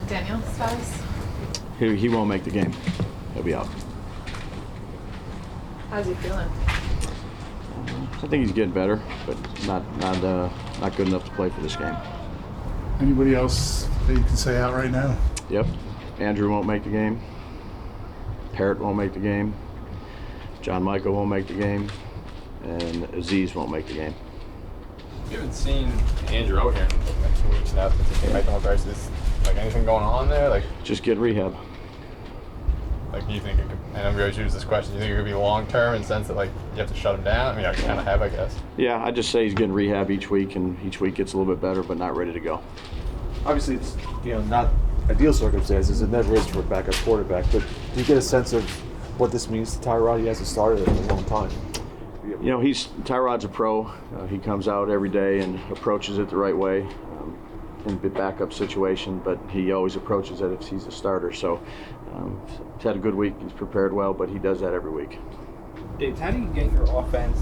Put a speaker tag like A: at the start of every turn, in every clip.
A: Daniel's status?
B: He won't make the game. He'll be out.
A: How's he feeling?
B: I think he's getting better, but not good enough to play for this game.
C: Anybody else that you can say out right now?
B: Yep. Andrew won't make the game. Parrott won't make the game. John Michael won't make the game. And Aziz won't make the game.
D: You haven't seen Andrew out here in like 2 weeks now since he came back to North. Is like anything going on there? Like
B: just get rehab.
D: Like, do you think it could, and I'm going to choose this question, do you think it could be long term in the sense that like you have to shut him down? I mean, you kind of have, I guess.
B: Yeah, I just say he's getting rehab each week, and each week gets a little bit better, but not ready to go.
E: Obviously, it's not ideal circumstances. It never is for a backup quarterback. But do you get a sense of what this means to Tyrod? He hasn't started in a long time.
B: Tyrod's a pro. He comes out every day and approaches it the right way in the backup situation, but he always approaches it if he's a starter. So he's had a good week. He's prepared well, but he does that every week.
F: Dave, how do you get your offense?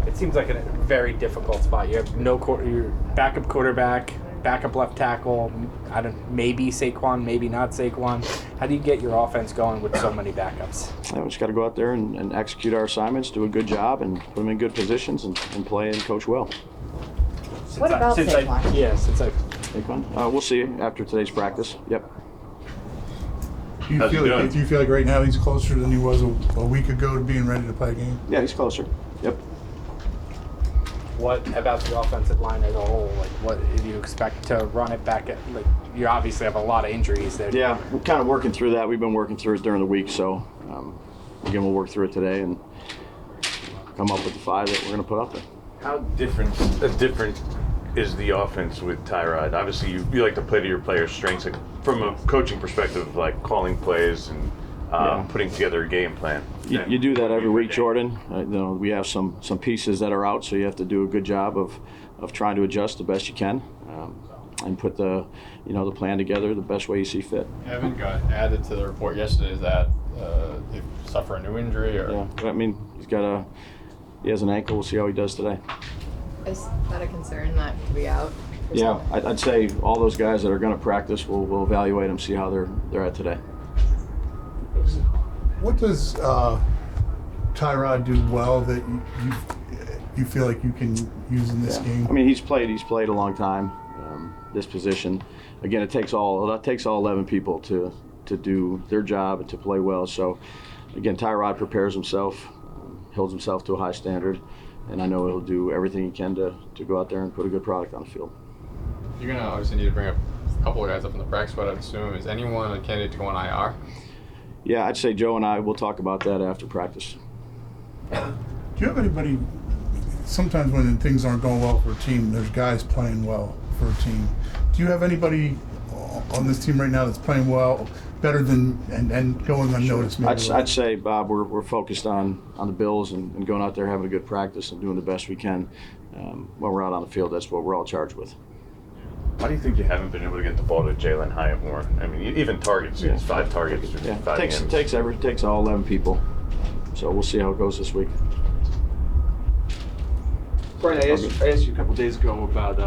F: It seems like a very difficult spot. You have your backup quarterback, backup left tackle. Maybe Saquon, maybe not Saquon. How do you get your offense going with so many backups?
B: We just got to go out there and execute our assignments, do a good job, and put them in good positions and play and coach well.
A: What about Saquon?
B: Saquon? We'll see after today's practice. Yep.
C: Do you feel like right now he's closer than he was a week ago to being ready to play a game?
B: Yeah, he's closer. Yep.
F: What about the offensive line as a whole? Like, what do you expect to run it back at? Like, you obviously have a lot of injuries there.
B: Yeah, we're kind of working through that. We've been working through it during the week, so again, we'll work through it today and come up with the 5 that we're going to put out there.
G: How different is the offense with Tyrod? Obviously, you like to play to your players' strengths. Like, from a coaching perspective, like calling plays and putting together a game plan.
B: You do that every week, Jordan. We have some pieces that are out, so you have to do a good job of trying to adjust the best you can and put the plan together the best way you see fit.
D: Evan got added to the report yesterday. Is that he suffer a new injury or?
B: Yeah, I mean he has an ankle. We'll see how he does today.
A: Is that a concern that could be out?
B: Yeah, I'd say all those guys that are going to practice, we'll evaluate them, see how they're at today.
C: What does Tyrod do well that you feel like you can use in this game?
B: I mean, he's played a long time. This position, again, it takes all 11 people to do their job and to play well. So, again, Tyrod prepares himself, holds himself to a high standard, and I know he'll do everything he can to go out there and put a good product on the field.
D: You're gonna obviously need to bring up a couple of guys up in the practice squad, I'd assume. Is anyone a candidate to go on IR?
B: Yeah, I'd say Joe and I will talk about that after practice.
C: Do you have anybody? Sometimes when things aren't going well for a team, there's guys playing well for a team. Do you have anybody on this team right now that's playing well, better than and going unnoticed? Maybe
B: I'd say, Bob, we're focused on the Bills and going out there having a good practice and doing the best we can when we're out on the field. That's what we're all charged with.
G: Why do you think you haven't been able to get the ball to Jalen Hyatt more? I mean, even targets. He has 5 targets.
B: Yeah,
G: 5
B: it takes all 11 people. So we'll see how it goes this week.
E: Brian, I asked you a couple days ago about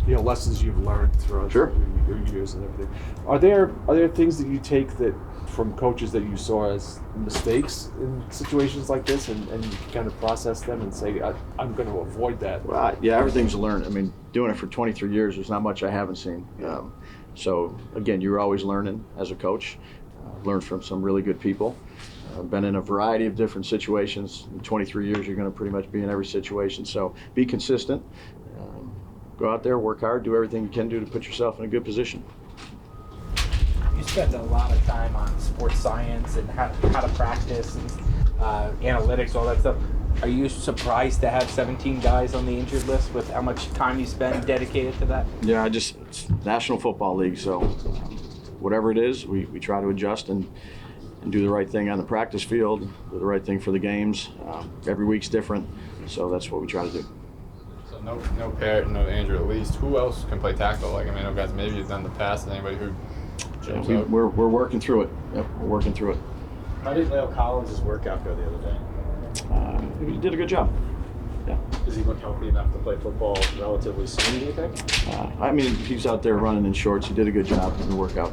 E: lessons you've learned throughout your years and everything. Are there things that you take that from coaches that you saw as mistakes in situations like this, and you kind of process them and say, I'm going to avoid that?
B: Well, yeah, everything's learned. I mean, doing it for 23 years, there's not much I haven't seen. So again, you're always learning as a coach. Learn from some really good people. Been in a variety of different situations. In 23 years, you're going to pretty much be in every situation. So be consistent. Go out there, work hard, do everything you can do to put yourself in a good position.
F: You spend a lot of time on sports science and how to practice and analytics, all that stuff. Are you surprised to have 17 guys on the injured list with how much time you spend dedicated to that?
B: Yeah, it's National Football League, so whatever it is, we try to adjust and do the right thing on the practice field, do the right thing for the games. Every week's different, so that's what we try to do.
D: So no Parrott, no Andrew at least. Who else can play tackle? Like, I mean, I know guys maybe have done the pass. Anybody who jumps out?
B: We're working through it. Yep, we're working through it.
H: How did Leo Collins' workout go the other day?
B: He did a good job. Yeah.
H: Does he look healthy enough to play football relatively soon, do you think?
B: I mean, he's out there running in shorts. He did a good job in the workout.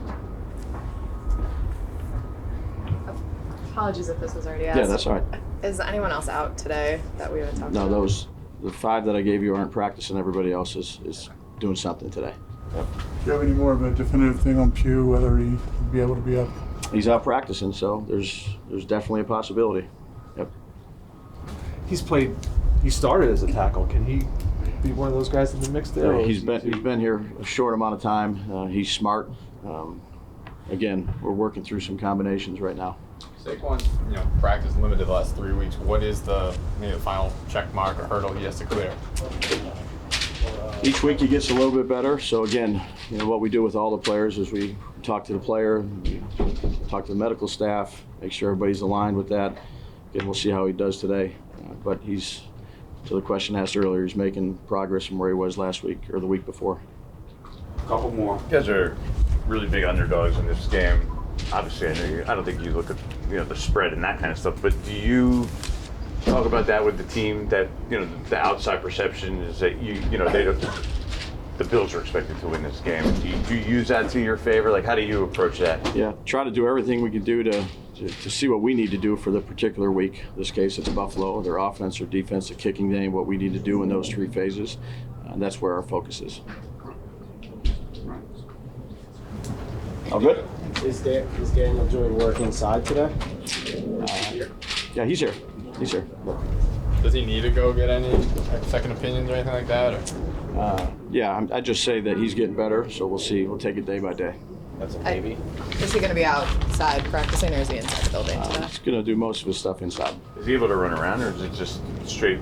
A: Apologies if this was already asked.
B: Yeah, that's all right.
A: Is anyone else out today that we would talk
B: No,
A: about?
B: the 5 that I gave you aren't practicing. Everybody else is doing something today.
C: Do you have any more of a definitive thing on Pugh, whether he'd be able to be up?
B: He's out practicing, so there's definitely a possibility. Yep.
E: He started as a tackle. Can he be one of those guys in the mix there? or
B: He's
E: is he
B: been
E: too-
B: he's been here a short amount of time. He's smart. Again, we're working through some combinations right now.
D: Saquon's, practice limited the last 3 weeks. What is the final check mark or hurdle he has to clear?
B: Each week he gets a little bit better. So again, what we do with all the players is we talk to the player, we talk to the medical staff, make sure everybody's aligned with that. Again, we'll see how he does today. But he's, to the question asked earlier, he's making progress from where he was last week or the week before.
H: A couple more.
G: You guys are really big underdogs in this game. Obviously, I don't think you look at the spread and that kind of stuff. But do you talk about that with the team? That the outside perception is that the Bills are expected to win this game. Do you use that to your favor? Like, how do you approach that?
B: Yeah, try to do everything we can do to see what we need to do for the particular week. In this case, it's Buffalo, their offense or defense, the kicking game, what we need to do in those 3 phases. And that's where our focus is. All good?
H: Is Daniel doing work inside today?
B: Yeah, he's here. He's here.
D: Does he need to go get any second opinions or anything like that?
B: Yeah, I just say that he's getting better, so we'll see. We'll take it day by day.
F: That's a maybe.
A: Is he going to be outside practicing, or is he inside the building today?
B: He's going to do most of his stuff inside.
G: Is he able to run around, or is it just straight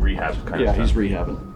G: rehab kind of
B: Yeah,
G: stuff?
B: he's rehabbing.